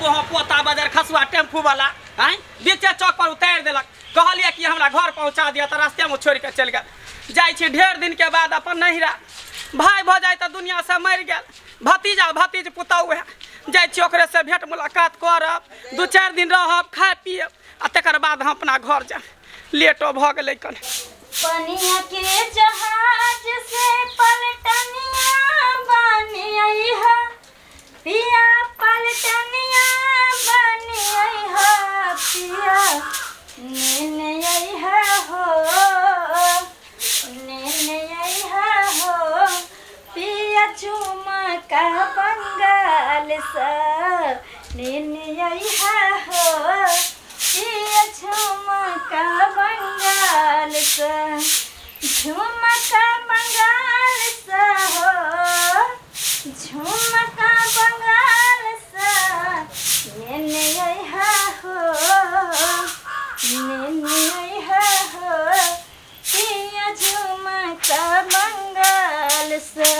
बोह पोता बाजार खसुआ टेम्पू वाला हैं बीचे चौक पर उतार देलक कहलिए कि हमरा घर पहुंचा दिया तो रास्ते में छोड़ के चल गया जाई छी ढेर दिन के बाद अपन नहिरा भाई भ जाए तो दुनिया से मर गया भतीजा भतीज पुतौ है जाई छी ओकरे से भेंट मुलाकात करब 2-4 दिन रहब खाए पियब आ तकर बाद हम अपना घर जा लेटो भ गेलै कन पनिया के जहाज से पलटनिया बनी आई है पिया पलटनिया बनी आई है पिया नेने आई है हो नेने आई है हो पिया झुमका बंगाल सा नेने आई है हो पिया झुमका बंगाल सा झुमका बंगाल सा हो झुमका बंगाल सा नेने आई है हो नेने आई है हो पिया झुमका बंगाल सा।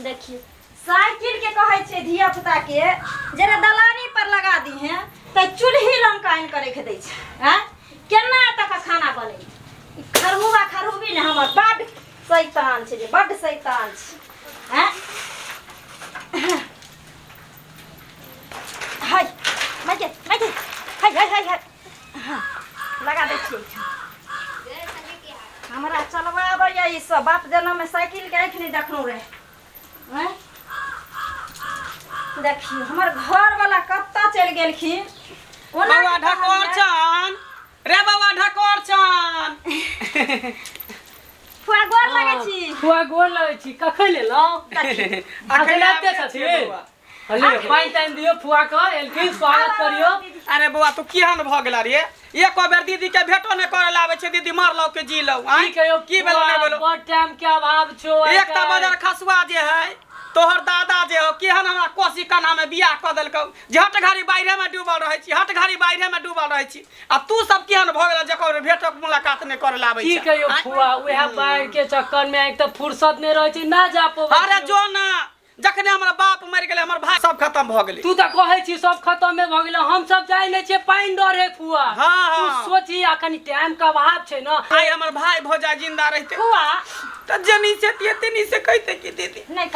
देखिए साइकिल के कहे छे धिया पुता के जरा दलानी पर लगा दी हैं तो चूल्ही लंकाइन करे के दै छै हैं केना तक खाना बने खरमुआ खरूबी ने हमर बड शैतान छे जे बड शैतान छे हैं हाय माके हाय हाय हाय हाय लगा दे छी हमरा चलबाबे ई सब बाप जन्म में साइकिल के एखनी देखनु रहे हैं देखिए हमर घर वाला कत्ता चल गेलखिन बउआ ढकोर छन रे बउआ ढकोर छन फुआ गोर लागै छी फुआ गोर लागै छी कखन लेलौ अखन आते छथि अरे पाइन टाइम दियो फुआ का एलखिन स्वागत करियो अरे बउआ तू किहन भ गेला रे एको बेर दीदी के भेटो नै करे लावे छै दीदी मारलौ के जी लौ की कहियो की भेलो नै भेलो बहुत टाइम के अभाव छो एक ता बाजार खसुआ जे है तोहर दादा जे हो केहन हमरा कोसी कन्हा में बियाह क देलकौ जे हट घड़ी बाहरे में डूबल रहै छी हट घड़ी बाहरे में डूबल रहै छी आ तू सब केहन भ गेला जकर भेटक मुलाकात नै करे लावे की छै कहियो फुआ ओहे बाहर के चक्कर में एक त फुर्सत नै रहै छै ना जा पबै अरे जो ना जखने हमरा बाप मर गेलै हमर भाई सब खत्म भ गेलै तू त कहै छी सब खत्म में भ गेलै हम सब जाय नै छियै पाइन डरे फुआ हां तू हां सोची अखन टाइम का अभाव छै न आई हमर भाई भौजा जिंदा रहते फुआ त जनी से तेनी से कहते कि दीदी नहीं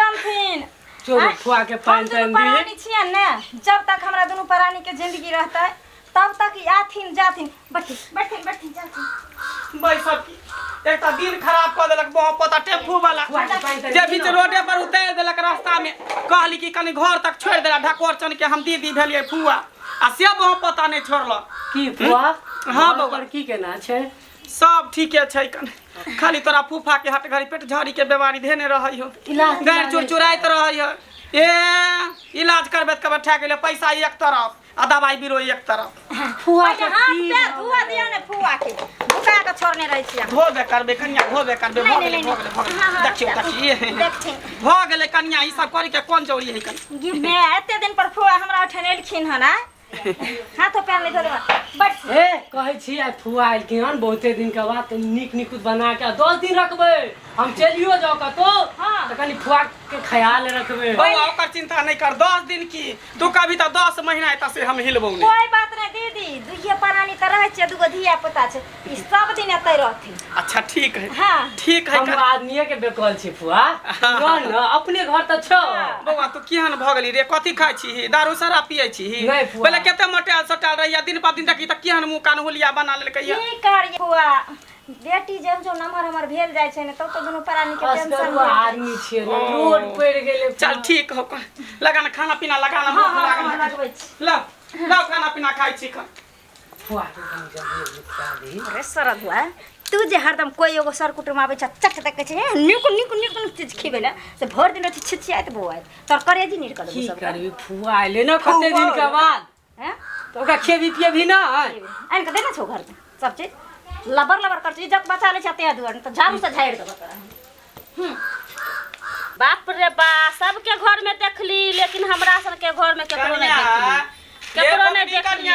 कामथिन चलो फुआ के पाइन टाइम दी परानी छियै ने जब तक हमरा दोनों परानी के जिंदगी रहतै तब तक आथिन जाथिन बैठी जाथिन बैसब की एकटा दिन खराब क देलक बहु पता टेम्पू वाला जे बीच रोडे पर उतार देलक रास्ता में कहली कि कनी घर तक छोड़ देला ढकोर चन के हम दीदी भेलिए फुआ आ से बहु पता नहीं छोड़ल की फुआ हां बउआ की केना छै सब ठीके छै कन खाली तोरा फूफा के हट घड़ी पेट झाड़ी के बीमारी धेने रहै हो गाड़ चुरचुराइत रहै हो ए इलाज करबे त बैठा गेले पैसा एक तरफ आ दवाई बीरो एक तरफ फुआ के हाथ पैर धुआ दिया ने फुआ के भुका के छोड़ने रहै छी धोबे करबे कन्या धोबे करबे भ गेले देखियो देखिए भ गेले कन्या ई सब करी के कोन जरूरी है कन मैं एते दिन पर फुआ हमरा उठेने एलखिन हन हाथ पैर नहीं धोले बट ए कहै छी आ फुआ आइलखिन हन बहुते दिन के बाद नीक नीक बना के 10 दिन रखबै हम चलियो जाओ कतो हां त कनी फुआ के ख्याल रखबै बउआ ओकर चिंता नहीं कर 10 दिन की तू कभी त 10 महीना त से हम हिलबौ नहीं कोई बात नहीं दीदी दुइये परानी त रहै छै दुगो धिया पुता छै ई सब दिन एतै रहथिन अच्छा ठीक है हां ठीक है हम आदमीए के बेकल छी फुआ न अपने घर त छ बउआ तू केहन भ गेली रे कथि खाइ छी दारू शराब पियै छी नहीं फुआ। पहले केते मोटेल सटाल रहिया दिन पर दिन तक त केहन मुंह कान हुलिया बना लेलकै या की करिए फुआ बेटी जब जो नमहर हमर भेल जाय छै ने तब तो दोनों परानी के टेंशन असगर आदमी छियै न रोड पड़ गेलै चल ठीक हो लगा ना खाना पीना लगा ना भूख हां लगा लगबै छी लो खाना पीना खाइ छी का फुआ के कनी जल्दी निपटा दी अरे सरद हुआ तू जे हरदम कोई एगो सर कुटुम आबै छ चक तक कहै छै निक चीज खिबे से भर दिन छिछियात बोआत तोर करेजी नीर कर की सब करबी फुआ आइले न कते दिन के बाद हैं तो ओकरा खेबी पियबी न आन के देना छौ घर में सब चीज लबर कर इज्जत बचा ले छते दुआर तो झाड़ू से झाड़ दे तोरा बाप रे बा सबके घर में देखली लेकिन हमरा सन के घर में केकरो नहीं देखली केकरो नहीं देखली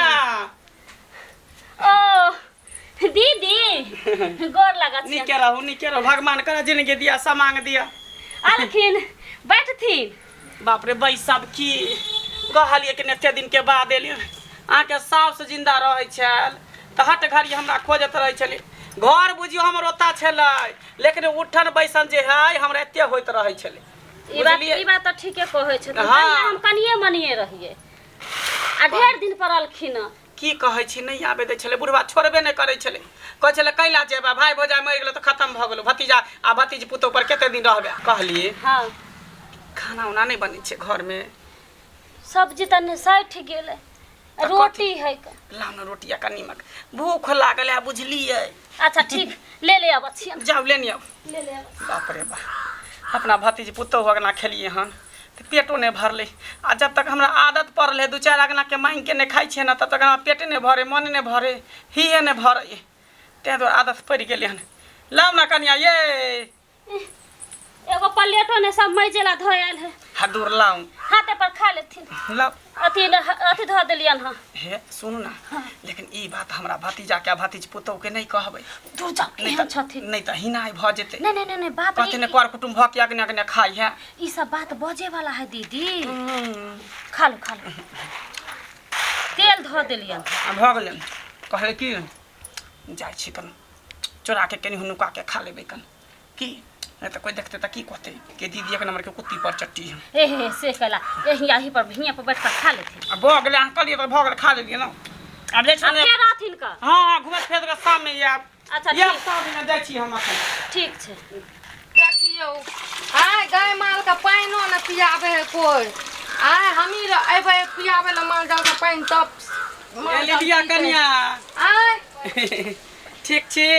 ओ दीदी गोर लगा छी निके रहो भगवान करे जिंदगी दिया समांग दिया आलखिन बैठथिन बाप रे भाई सब की कहलिए कि एते दिन के बाद एलिए अहाँके साउस जिंदा रहै छल तऽ हट घड़ी हमरा खोजत रहै छलै घर बुझियो हमर ओता छलै लेकिन उठन बैसन जे है हमरा एते होइत रहै छलै ई बात तो ठीके कहै छै हाँ। हम कनिए मनिए रहिए आ ढेर दिन पर अलखिन की कहै छी नहीं आबे दै छलै बुढ़वा छोड़बे नहीं करै छलै कहै छलै कैला जेबा भाई भौजाई मरि गेलै तऽ खत्म भऽ गेलो भतीजा आ भतीजी पुतोह पर कते दिन रहबे कहलिए हाँ खाना उना नहीं बनै छै घर में सब्जी तने सैठ गेलै रोटी है लाउ न रोटिया का नीमक भूख लागल है बुझलिए अच्छा ठीक ले ले आब छियन जाओ लेनी आओ ले ले आब बाप रे बाप अपना भतीजी पुतोह अगना खेलिए हन तो पेटो नहीं भरले आ जब तक हमरा आदत पड़ल है 2-4 अगना के मांग के नहीं खाई छे ना तब तक हमरा पेट नहीं भरे मन नहीं भरे हिये नहीं भरे ते द्वारा आदत पड़ गेले हन लाओ ना कनिया ये एगो प्लेटो ने सब मैजेला धोयल है हदूर लाओ हाथे पर खा लेथिन लाओ अथी धो देलियन हां हे सुनू ना लेकिन ई बात हमरा भतीजा के भतीज पुतोह के नहीं कहबै दूर जा केहन छथिन नहीं त हिनाय भ जेते नहीं बात कहते ने कर कुटुम भ के अगना खाई है ई सब बात बजे वाला है दीदी खा लो तेल धो देलियन भ गेलै कहले की जाय छी कन चोरा के कनी हुनुका के खा लेबै कन की नहीं तो कोई देखते तो की कहते कि दीदी एक नंबर के कुत्ती पर चट्टी है ए से कला यही आही पर भिनिया पर बैठ कर खा लेथिन अब भ गेलै अंकल ये तो भ गेलै खा लेलिए ना अब जे छै फेर आथिन का हां घुमत फेर के सामने ये अच्छा ये ठीक सामने जाय छी हम अखन ठीक छै देखियो आय गाय माल का पाइनो न पियाबे है कोई आय हमी अबे पियाबे ल माल जाल का पाइन तब ये लिया कनिया आय ठीक छी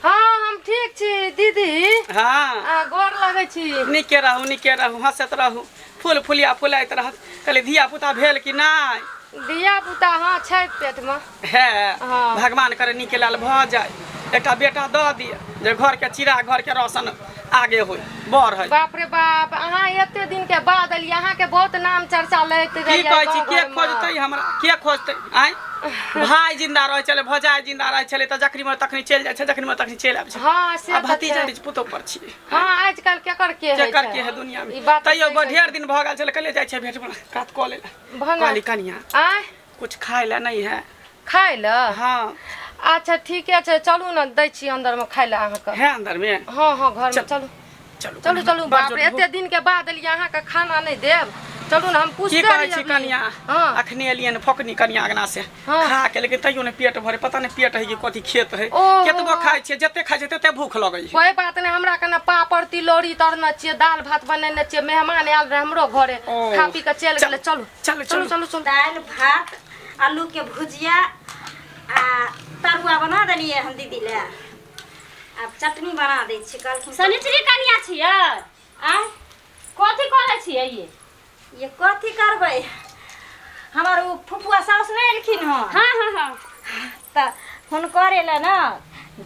हाँ हम ठीक छी दीदी हां गोर लगै छी निके रहू हंसत रहू फूल फुलिया फुलाइत रह कहले धिया पुता भेल कि नहीं दिया पुता हाँ छै पेट में है हाँ। भगवान करे निके लाल भ जाए एकटा बेटा द दिए जे घर के चिरा घर के रोशन आगे होई बढ़ है बाप रे बाप अहाँ एते दिन के बाद एलिए अहाँ के बहुत नाम चर्चा लैत रहिए की कहै छी के खोजतै हमरा के खोजतै आय भाई जिंदा रहे चले भौजाई जिंदा रहे चले त जखनी में तखनी चल जाय छै जखनी में तखनी चल आबै छै हाँ से आ भतीजा पुतोह पर छी हाँ आजकल केकर के है केकर के है दुनिया में ई बात तैयो सही ढेर दिन भ गेल चले कले जाय छै भेट काट क ले भंगा कहली कनिया आय कुछ खाए ला नहीं है खाय ल हाँ अच्छा ठीके छै चलू न दै छी अंदर में खाय ल अहाँ के है अंदर में हाँ हाँ घर में चलू चलू चलू चलू बाप रे एते दिन के बाद एलिए अहाँ के खाना नहीं देब चलू ना हम की पूछते कहै छी कनिया हाँ अखनी एलिए न फकनी कनिया अगना से हाँ। खा के लेकिन तैयो ने पेट भरे पता नहीं पेट है कि कथी खेत है ओहो। केतबो खाइ छै जते खाइ छै तते भूख लगै छै कोई बात नहीं हमरा कने पापड़ तिलौरी तरना छिए दाल भात बनेने छिए मेहमान आयल रहे हमरो घरे ओ। खा पी के चल गेले चलू चलू चलू चलू चलू चलू दाल भात आलू के भुजिया आ तरुआ बना देलिए हम दीदी ले अब चटनी बना दै छी कहलखिन सनिचरी कनिया छियै आ कथी करै छियै ये कथी करबै हमर उ फुफुआ साउस नहीं एलखिन हन हां त हुनकर एले ना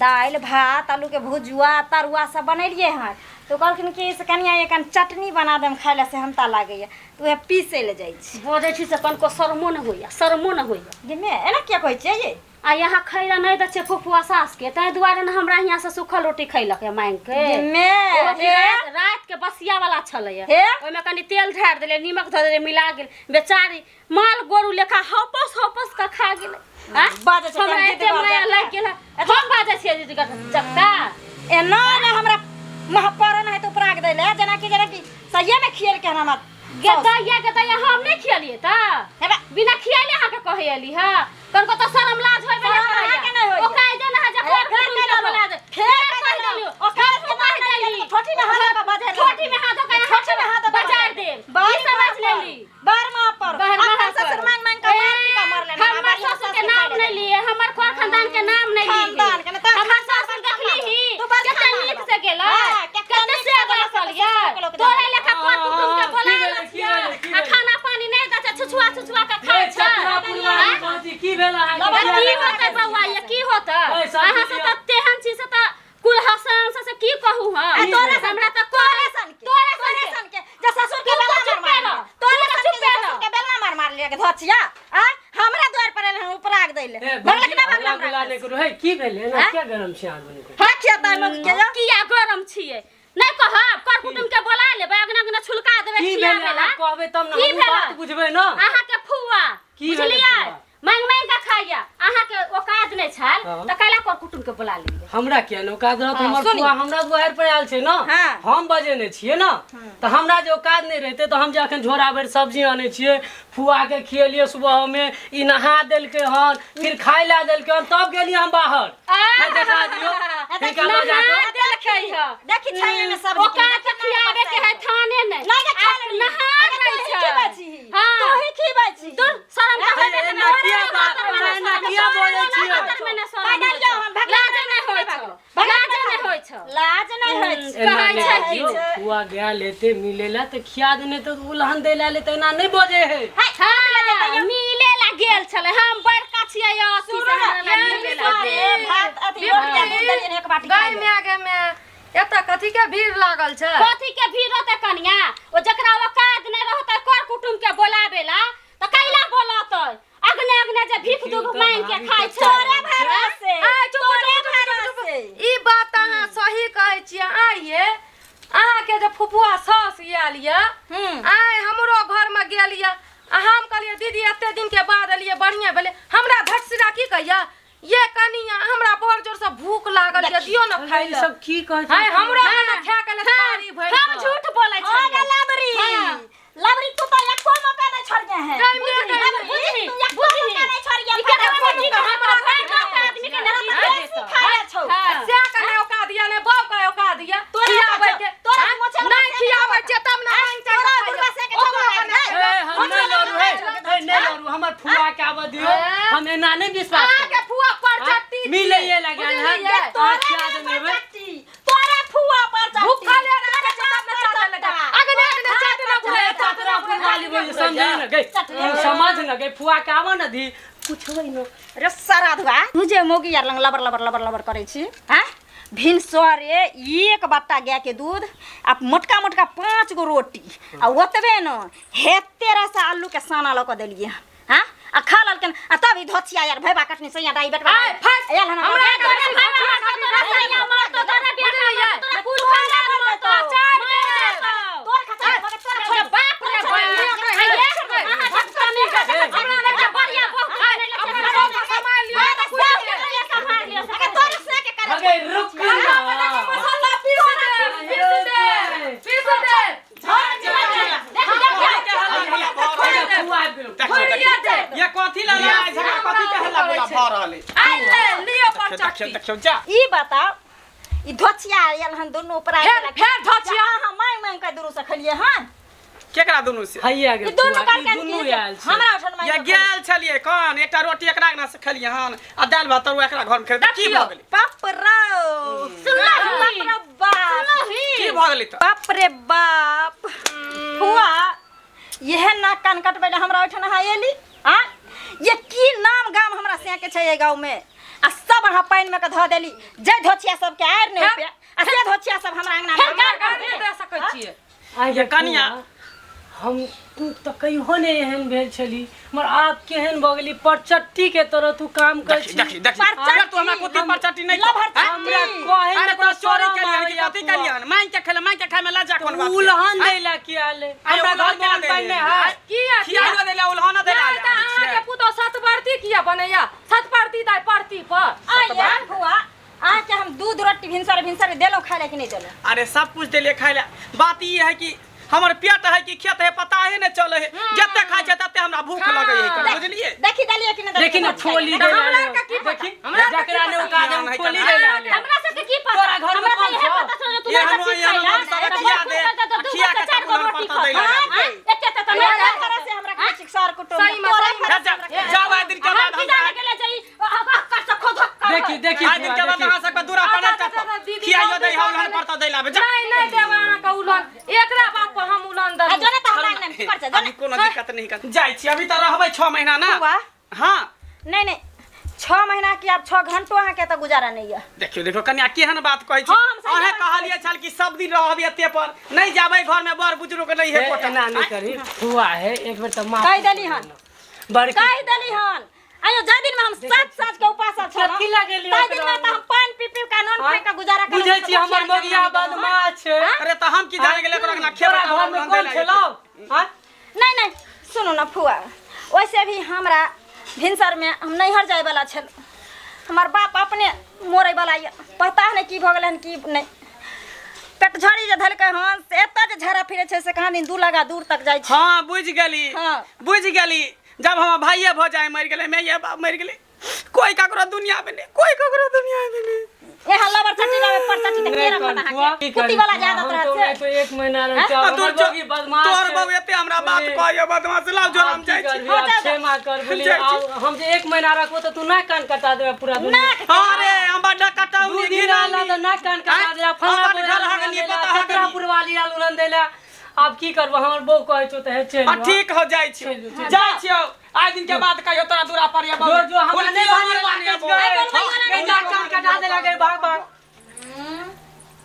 दाल भात आलू के भुजुआ तरुआ सब बनेलिए हन तो कहलखिन कि से कनिया एकन चटनी बना देम खाइ ले से हमता लागैया तो वह पीसे ले जाइ छी बोझै छी से कनको शर्मो न होइया गे एना क्या कहै छै ये आ यहाँ खैला नहीं दै छै फुफुआ सास के ताहि दुआरे न हमरा यहाँ से सूखल रोटी खैलक है मांग के रात के बसिया वाला छलै ओइ में कनी तेल ढार देले नीमक ध देले मिला गेल बेचारी माल गोरु लेखा हपस का खा गेलै बाजे छै हमरा एते माया लाग गेल हम बाजे छियै दीदी जक्का एना ने हमरा महपरन है तो प्राग देले जेना कि सहिए में खियल के हमरा गे दैया हम नहीं खियलिए त बिना खियले अहाँ के कहे एली ह कनको त शरम लाज होय बे के नहीं होय ओ काई दे ना जे घर के बोला दे फेर कह देलियो ओ घर के कह देली छोटी में हाथ का बजा छोटी में हाथ का छोटी में हाथ बजा दे ई समझ लेली बार मां पर अपन ससुर मांग का मार लेना हमर ससुर के नाम नहीं लिए हमर घर खानदान के नाम नहीं लिए खानदान के हमर ससुर देखली ही कते नीक से गेला कते से बसल या तोरे लेखा कोट कुटुम के बोला आ खाना पानी नहीं दै छुछुआ का खाय छै की भेला है की होतै बौआ ये की होतै अहाँ से त तेहन छी से त कुल हसन से की कहू हां तोरे हमरा त तोरे सन के जे ससुर के बेला मार तोरे ससुर के बेला मार ले के धचिया आ हमरा द्वार पर एले उपराग दैले भगलक ना भगला बुलाने को है की भेले ना क्या गरम छै आदमी को हां खेता में के किया गरम छिए नहीं कहब कर कुटुम के बोला लेबै अगना अगना छुलका देबै की खिया भेलै बेला कहबै तब ना की हम भेलै? बात बुझबै ना अहाँ के फुआ की भेलै बुझलियै फुआ? मांग मांग के खाइया अहाँ के औकात नहीं छल हाँ। त कैला कर कुटुम के बोला लेलियै हमरा क्या न औकात रहत हाँ, हमर सुनी। फुआ हमरा दुआर पर आयल छै ना हाँ। हम बजेने छियै ना तो हमरा जे औकात नहीं रहते तो हम जे अखन झोरा भर सब्जी आने छियै फुआ के खियलियै सुबह में ई नहा देलकै हन फिर खाइ ला देलकै हन तब गेलियै हम बाहर है देखा दियो हिनका बजा के देखै ह देखि छै में सब औकात के खियाबे के है थाने नहीं नहीं के खा नहा दै छै हां तो ही खिबै छी तू शरम है, कर एना किया बात एना किया बोलै छियै लाज नहीं होय छ लाज नहीं होय छ लाज नहीं होय छ एना कहै नहीं छै देखियो, कि फुआ गया लेते मिलेला तो खिया देने तो उल्हन दे ला लेते ना नहीं बजे है हां मिले ला गेल छले हम बड़का छियै अथी से हमरा मिले ला भात अथी रोटिया दूध दलियन एक बाटी गाय में आगे में एता कथी के भीड़ लागल छै कथी के भीड़ होते कनिया ओ जकरा औकात नहीं रहते कर कुटुम के बोलावेला त कैला बोलतै अगने अगने जे भीख दुख मांग के खाइ छै तोरे भरोसे तोरे भरोसे ई बात अहाँ सही कहै छियै आइए अहाँ के जे फुफुआ सास आयल ये आइ हमरो घर में गेल ये हम कहलिए दीदी एते दिन के बाद एलिए बढ़िया भेले हमरा भटसिरा की कहिया ये कनिया हमरा बड़ जोर से भूख लागल ये दियो न खाइ ई ले सब की कहै हाय छै हमरा ना खा के ले थारी भरि हम झूठ बोलै छी होगा लबरी लबरी तू तो एको मौका नहीं छोड़िए है गाय में आगे बुझी तू एको मौका नहीं छोड़िए ई के बुझी के हमरा भाई आदमी के नहीं खाया छौ से कने औका दिया ने बाप का औका दिया खियाबै के तोरा मोछा नहीं खियाबै छै तब ना मांग छै तोरा बुढ़वा से के हम नहीं लड़ू है नहीं लड़ू हमर फुआ के आवा दियो हम एना नहीं विश्वास अहाँ के फुआ पर चट्टी मिले ये लगा है तोरा क्या देबे तोरा फुआ पर चट्टी भूखा ले रहा के तब ना चाटे लगा अगने अगने चाटे ना अरे चातरा वाली बोल समझ न गई समझ न गई फुआ के आवा न दी पूछबै न रे सारा धुआ तुझे मोगी यार लंग लबर लबर लबर लबर करे छी हैं भिनसरे एक बट्टा गाय के दूध आ मोटका मोटका 5 गो रोटी आ ओतबे न हेते रस आलू के साना ल क देलिए हां आ खा ललकन आ तब ई धोतिया यार भैबा कटनी सैया डाई बेटवा आयल हन हमरा कुल खाना मत चार दे तोर खचा तोरा बाप रे भाई अहाँ झटका में हमरा ने बढ़िया बहुत खा ले संभाल लियो संभाल लियो तोर से के करे अगे रुक ना मसाला पीस दे ये कथी ला लड़ाई झगड़ा कथी के हल्ला बोला भ रहले आई ले लियो पर चट्टी देखियो जा ई बताओ ई धोतिया आयल हन दोनों ऊपर आयल फेर धोतिया हां मांग मांग के दूर से खलिए हन केकरा दुनु से हैया गे ई दोनों फुआ, काल ई के दुनू आयल छै हमरा उठन मांग ये गेल छलिए कौन एकटा रोटी एकरा अंगना से खलिए हन आ दाल भात तरुआ एकरा घर में खेल की भ गेलै बाप रो सुनला बाप रे बाप की भ गेलै त बाप रे बाप हुआ यह ना कान कटबे हमरा उठन आयली हां ये की नाम गाम हमरा से के छै ए गांव में आ सब अहाँ पानी में के ध देली जय धोछिया सब के आर नहीं पे आ से धोछिया सब हमरा अंगना में दे सकै छियै आई गे कनिया। कनिया हम तो कहियो ने एहन भेल छली मगर आप केहन भ गेली परचट्टी के तरह तू काम कर छी देखी देखी देखी तू हमरा कोती पर चट्टी नहीं लभर हमरा कहे अरे में तो तो चोरी शरम के लिए आवे कथी कलियन मांग के खेले मांग के खाए में लाजा कोन बात उल्हन देला किया ले हमरा घर में अन पानी है किया खिया देला उल्हन देला अहाँ के पुतो सतवर्ती किया बनैया सतवर्ती दाई परती पर आया हुआ आ के हम दूध रोटी भिनसर देलो खाए कि नहीं देलो अरे सब कुछ देले खाए ला बात ई है कि हमर पेट है कि खेत है पता है न चले है जत्ते खाए छै तत्ते हमरा भूख लगे है बुझलिए देखी दलिए कि नहीं लेकिन फोली दे हमरा का की देखी हमरा जकरा ने उका दे फोली दे हमरा से के की पता तोरा घर में कौन हमरा छौ? पता तू ये ना हम चीज ये खाइला हम सब खिया दे खिया के चार गो रोटी खा एते त तोरा तरह से हमरा के शिक्षार कुटुंब सही में, तोरा सही में। तरह से हमरा के- जाओ दिन के बाद हम हम जाने के ले जाई कर से खोद देखी देखी आज दिन के बाद देखी। अहाँ सब दूरा पड़ल त खियाइयो दे उल्हन पड़ता देला जा नहीं नहीं देव अहाँ का उलन एकरा बात पर हम उलन आ दब जोने त हमरा अंगना में पड़ जा अभी कोनो दिक्कत नहीं कर जाई छी अभी त रहबै 6 महीना ना हुआ हां नहीं 6 महीना की आप 6 घंटो अहाँ के त गुजारा नहीं है देखियो देखो कन्या केहन बात कहै छी हाँ, हम सही अहे बात कहलिए छल कि सब दिन रहबे एते पर नहीं जाबै घर में बड़ बुजुर्ग नहीं है कोटा एना नहीं करी हुआ है एक बेर त माफ कह देली हन बड़की कह देली हन आयो जाय दिन में हम 7 साँझ के उपास छ कथी लागेली ताई दिन में त हम पानी पी पी कानून फेंक के गुजारा करे बुझे छी हमर मोगिया बदमाश छै। अरे तो हम की जाने गेले ओकरा ना खेबे तोरा घर में कोन खेलाओ हां? नहीं नहीं सुनो ना फुआ, वैसे भी हमरा भिनसर में हम नैहर जाए वाला छल, हमार बाप अपने मोरे वाला ये, पता नहीं की भ गेलन की नहीं। पेट झड़ी जे धलकै हन से एत जे झरा फिरे छै से कहां दिन दू लगा दूर तक जाय छै। हाँ बुझ गेली हाँ। बुझ गेली। जब हम भाइये भ जाए मर गेले, मैं ये बाप मर गेले, कोई ककरो दुनिया में नहीं, कोई ककरो दुनिया में नहीं। यहाँ लबर चटी जावे पर चटी के केरा मत हाके कुत्ती वाला ज्यादा तरह से। तो 1 महीना रह के हमर मोगी बदमाश तोर छै। बाबू एते हमरा बात कहयो बदमाश लाव जो हम जाय छी। क्षमा कर बोली हम जे 1 महीना रखबो तो तू ना कान कटा देबे पूरा दुनिया। अरे हम बड़ा कटाउनी दू दिन आला तो ना कान कटा दे फला घर हगनी पता है छतरापुर वाली आलू नन देला। अब की करबो हमर बहू कहै छौ त हे चल। ठीक हो जाय छी जाय छियो। आज दिन के बाद कहियो तोरा दूरा पर या बाबू जो हम नहीं भागे ना कान कटा दे लगे भाग भाग।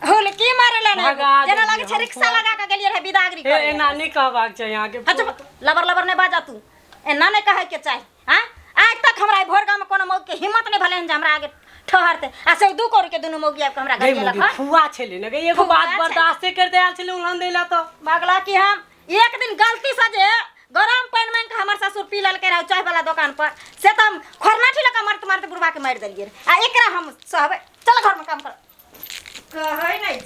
होल की मारला ना भगा जना देलियै लागे छै रिक्शा लगा के गेलियै रे बिदागरी ए करे। एना नहीं कहबाक छै यहां के। अच्छा लबर लबर नहीं बाजा तू, एना नहीं कहे के चाही। हां आज तक हमरा भोर गांव में कोनो मौग के हिम्मत नहीं भले जे हमरा आगे ठहरते आ से दू कर के दुनु मौगी आब के हमरा घर गेलक। हां फुआ छले न एगो बात फुआ छै। बर्दाश्त करते आल छले उलन देला तो भागला कि हम एक दिन गलती से जे गरम पानी में के हमर ससुर पी लल के रह चाय वाला दुकान पर से त हम खरनाठी लगा मारते मारते बुढ़वा के मार देलियै आ एकरा हम सहबे। चल घर में काम कर कहै नहीं।